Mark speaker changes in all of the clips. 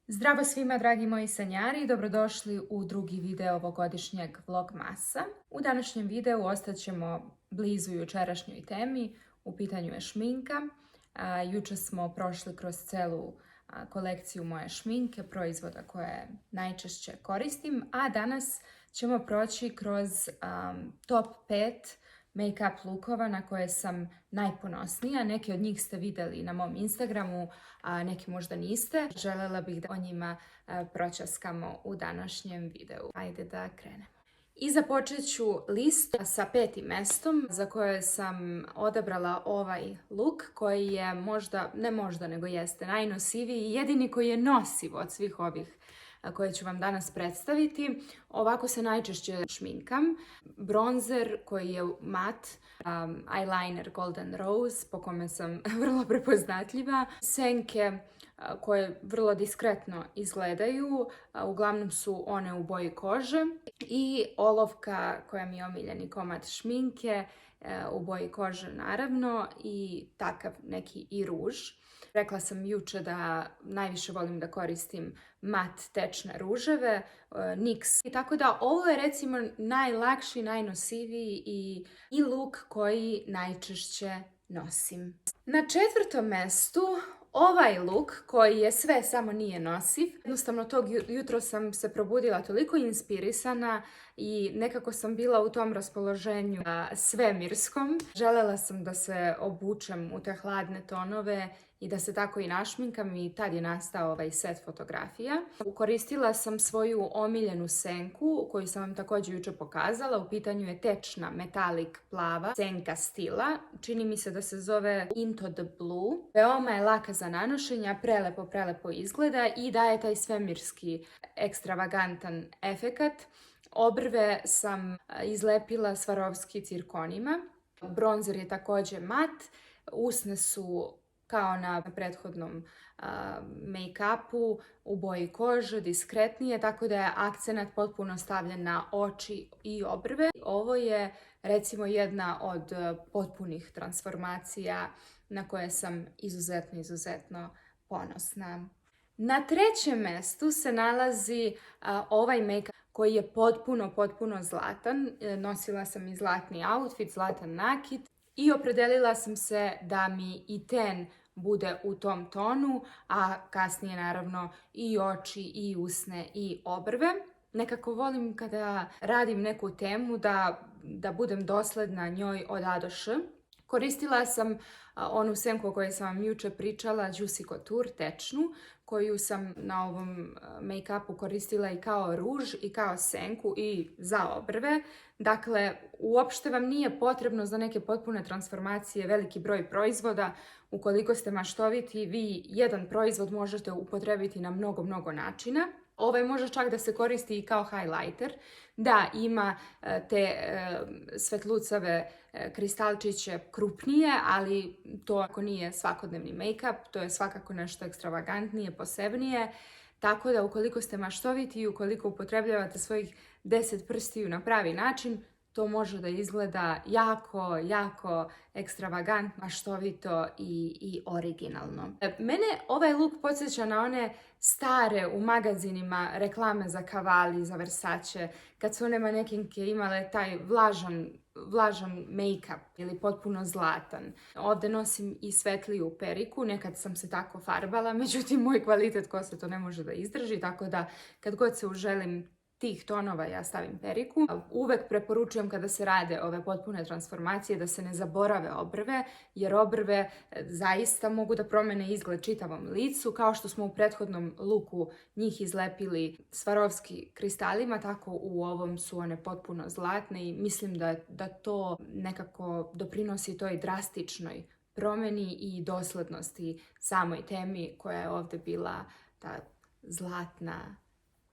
Speaker 1: Zdravo svima, dragi moji sanjari, dobrodošli u drugi video ovogodišnjeg vlogmasa. U današnjem videu ostaćemo blizu jučerašnjoj temi, u pitanju je šminka. Juče smo prošli kroz celu kolekciju moje šminke, proizvoda koje najčešće koristim, a danas ćemo proći kroz top 5 make-up lookova na koje sam najponosnija. Neki od njih ste vidjeli na mom Instagramu, a neki možda niste. Željela bih da o njima pročaskamo u današnjem videu. Ajde da krenemo. I započet ću list sa 5. mestom za koje sam odabrala ovaj look koji je nego jeste najnosiviji i jedini koji je nosiv od svih ovih koje ću vam danas predstaviti. Ovako se najčešće šminkam. Bronzer koji je mat, eyeliner Golden Rose po kome sam vrlo prepoznatljiva, senke koje vrlo diskretno izgledaju, uglavnom su one u boji kože, i olovka koja mi je omiljeni komad šminke u boji kože naravno, i takav neki i ruž. Rekla sam juče da najviše volim da koristim mat tečne ruževe, NYX. I tako da ovo je recimo najlakši, najnosiviji i look koji najčešće nosim. Na 4. mestu ovaj look koji je sve samo nije nosiv. Jednostavno tog jutro sam se probudila toliko inspirisana i nekako sam bila u tom raspoloženju svemirskom. Željela sam da se obučem u te hladne tonove i da se tako i našminkam, i tad je nastao ovaj set fotografija. Koristila sam svoju omiljenu senku koju sam vam također jučer pokazala. U pitanju je tečna metalik plava senka Stila. Čini mi se da se zove Into the Blue. Veoma je laka za nanošenja, prelepo izgleda i daje taj svemirski ekstravagantan efekat. Obrve sam izlepila Swarovski cirkonima. Bronzer je također mat. Usne su kao na prethodnom make-upu u boji kože, diskretnije, tako da je akcenat potpuno stavljen na oči i obrve. Ovo je recimo jedna od potpunih transformacija na koje sam izuzetno ponosna. Na 3. mestu se nalazi ovaj make-up koji je potpuno zlatan. Nosila sam i zlatni outfit, zlatan nakit. I opredelila sam se da mi i ten bude u tom tonu, a kasnije naravno i oči, i usne, i obrve. Nekako volim kada radim neku temu da budem dosledna njoj od A do Š. Koristila sam onu senku o kojoj sam vam juče pričala, Juicy Couture tečnu, koju sam na ovom make-upu koristila i kao ruž i kao senku i za obrve. Dakle, uopšte vam nije potrebno za neke potpune transformacije veliki broj proizvoda. Ukoliko ste maštoviti, vi jedan proizvod možete upotrebiti na mnogo načina. Ovaj može čak da se koristi i kao highlighter, da ima te svetlucave kristalčiće krupnije, ali to ako nije svakodnevni make-up, to je svakako nešto ekstravagantnije, posebnije. Tako da ukoliko ste maštoviti i ukoliko upotrebljavate svojih 10 prstiju na pravi način, to može da izgleda jako ekstravagantno, maštovito i originalno. Mene ovaj look podsjeća na one stare u magazinima reklame za Cavalli, za Versace, kad su one manekinke imale taj vlažan make-up ili potpuno zlatan. Ovdje nosim i svetliju periku, nekad sam se tako farbala, međutim moj kvalitet kose to ne može da izdrži, tako da kad god se uželim tih tonova ja stavim periku. Uvek preporučujem kada se rade ove potpune transformacije da se ne zaborave obrve, jer obrve zaista mogu da promene izgled čitavom licu. Kao što smo u prethodnom luku njih izlepili Swarovski kristalima, tako u ovom su one potpuno zlatne i mislim da to nekako doprinosi toj drastičnoj promjeni i doslednosti samoj temi koja je ovdje bila ta zlatna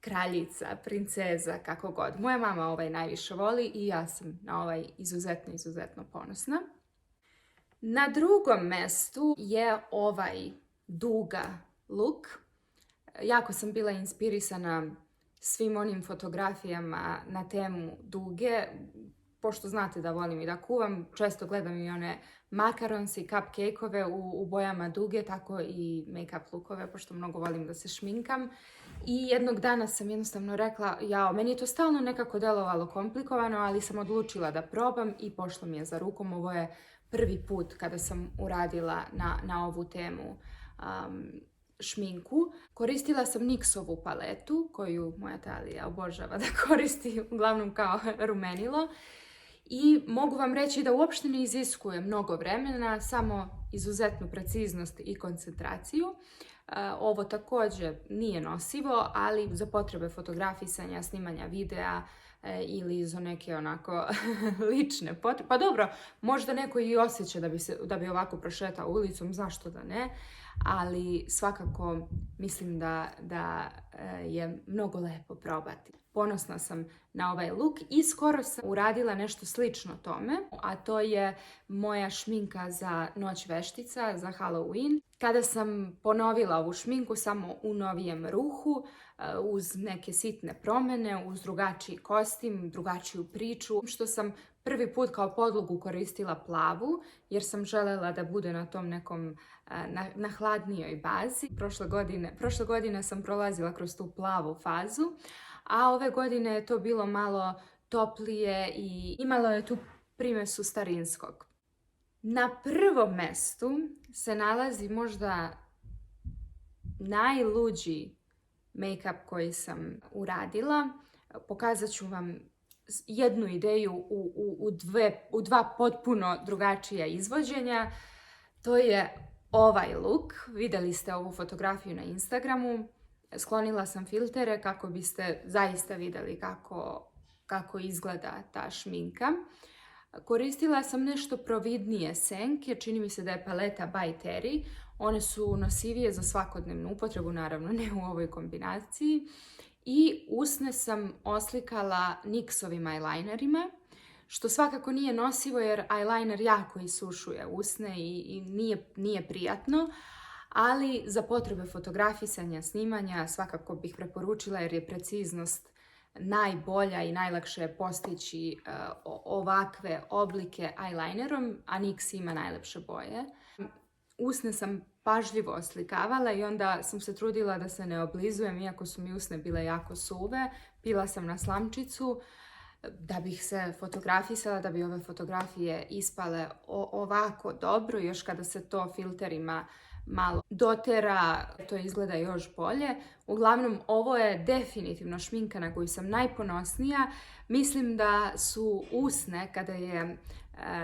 Speaker 1: kraljica, princeza, kako god. Moja mama ovaj najviše voli i ja sam na ovaj izuzetno ponosna. Na 2. mestu je ovaj duga look. Jako sam bila inspirisana svim onim fotografijama na temu duge. pošto znate da volim i da kuvam, često gledam i one makarons i cupcake-ove u bojama duge, tako i make-up lookove, pošto mnogo volim da se šminkam. I jednog dana sam jednostavno rekla, jao, meni je to stalno nekako delovalo komplikovano, ali sam odlučila da probam i pošlo mi je za rukom. Ovo je prvi put kada sam uradila na ovu temu šminku. Koristila sam NYX-ovu paletu, koju moja Talija obožava da koristi, uglavnom kao rumenilo. I mogu vam reći da uopšte ne iziskuje mnogo vremena, samo izuzetnu preciznost i koncentraciju. Ovo također nije nosivo, ali za potrebe fotografisanja, snimanja videa ili za neke onako lične potrebe. Pa dobro, možda neko i osjeća da bi ovako prošetao ulicom, zašto da ne, ali svakako mislim da je mnogo lepo probati. Ponosna sam na ovaj look i skoro sam uradila nešto slično tome, a to je moja šminka za Noć veštica, za Halloween. Kada sam ponovila ovu šminku samo u novijem ruhu, uz neke sitne promjene, uz drugačiji kostim, drugačiju priču, što sam prvi put kao podlogu koristila plavu, jer sam želela da bude na tom nekom na hladnijoj bazi. Prošle godine sam prolazila kroz tu plavu fazu, a ove godine je to bilo malo toplije i imalo je tu primesu starinskog. Na prvom mestu se nalazi možda najluđi make-up koji sam uradila. Pokazat ću vam jednu ideju u dva potpuno drugačija izvođenja. To je ovaj look. Vidjeli ste ovu fotografiju na Instagramu. Sklonila sam filtere kako biste zaista vidjeli kako izgleda ta šminka. Koristila sam nešto providnije senke, čini mi se da je paleta By Terry. One su nosivije za svakodnevnu upotrebu, naravno ne u ovoj kombinaciji. I usne sam oslikala NYX-ovim eyelinerima, što svakako nije nosivo jer eyeliner jako isušuje usne i nije prijatno. Ali za potrebe fotografisanja, snimanja svakako bih preporučila jer je preciznost najbolja i najlakše je postići ovakve oblike eyelinerom, a NYX ima najlepše boje. Usne sam pažljivo oslikavala i onda sam se trudila da se ne oblizujem, iako su mi usne bile jako suve. Pila sam na slamčicu da bih se fotografisala, da bi ove fotografije ispale ovako dobro. Još kada se to filterima malo dotera, to izgleda još bolje. Uglavnom, ovo je definitivno šminka na koju sam najponosnija. Mislim da su usne, kada je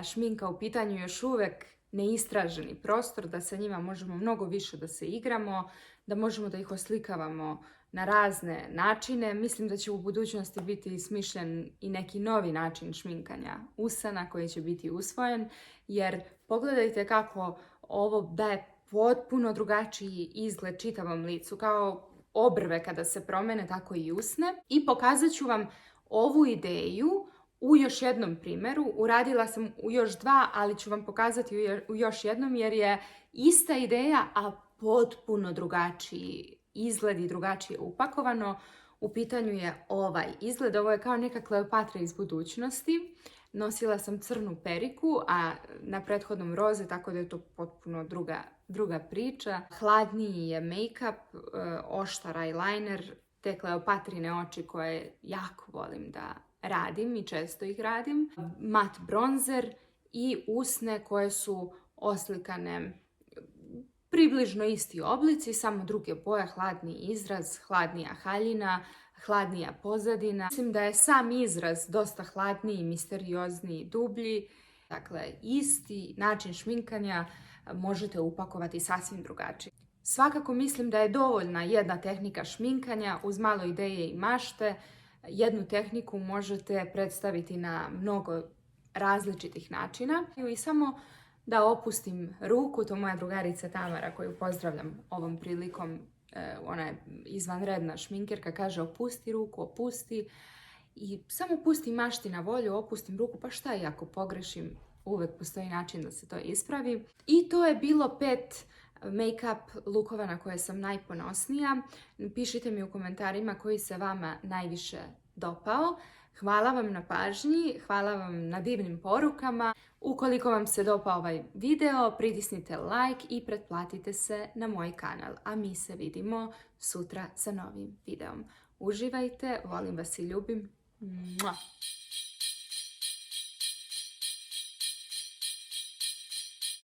Speaker 1: šminka u pitanju, još uvek neistraženi prostor, da sa njima možemo mnogo više da se igramo, da možemo da ih oslikavamo na razne načine. Mislim da će u budućnosti biti smišljen i neki novi način šminkanja usana koji će biti usvojen, jer pogledajte kako ovo daje potpuno drugačiji izgled čitavom licu, kao obrve kada se promene, tako i usne. I pokazat ću vam ovu ideju u još jednom primjeru. Uradila sam u još dva, ali ću vam pokazati u još jednom jer je ista ideja, a potpuno drugačiji izgled i drugačije upakovano. U pitanju je ovaj izgled. Ovo je kao neka Kleopatra iz budućnosti. Nosila sam crnu periku, a na prethodnom roze, tako da je to potpuno druga priča. Hladniji je make-up, oštar eyeliner, te Kleopatrine oči koje jako volim da radim i često ih radim. Mat bronzer i usne koje su oslikane približno isti oblici, samo druge boje, hladni izraz, hladnija haljina, hladnija pozadina. Mislim da je sam izraz dosta hladniji, misteriozniji, dublji. Dakle, isti način šminkanja možete upakovati sasvim drugačije. Svakako mislim da je dovoljna jedna tehnika šminkanja uz malo ideje i mašte. Jednu tehniku možete predstaviti na mnogo različitih načina. I samo da opustim ruku, to moja drugarica Tamara koju pozdravljam ovom prilikom, ona je izvanredna šminkerka, kaže opusti ruku, opusti i samo pusti mašti na volju, opustim ruku, pa šta i ako pogrešim, uvek postoji način da se to ispravi. I to je bilo 5 make-up lookova na koje sam najponosnija. Pišite mi u komentarima koji se vama najviše dopao. Hvala vam na pažnji, hvala vam na divnim porukama. Ukoliko vam se dopao ovaj video, pritisnite like i pretplatite se na moj kanal. A mi se vidimo sutra sa novim videom. Uživajte, volim vas i ljubim. Mua.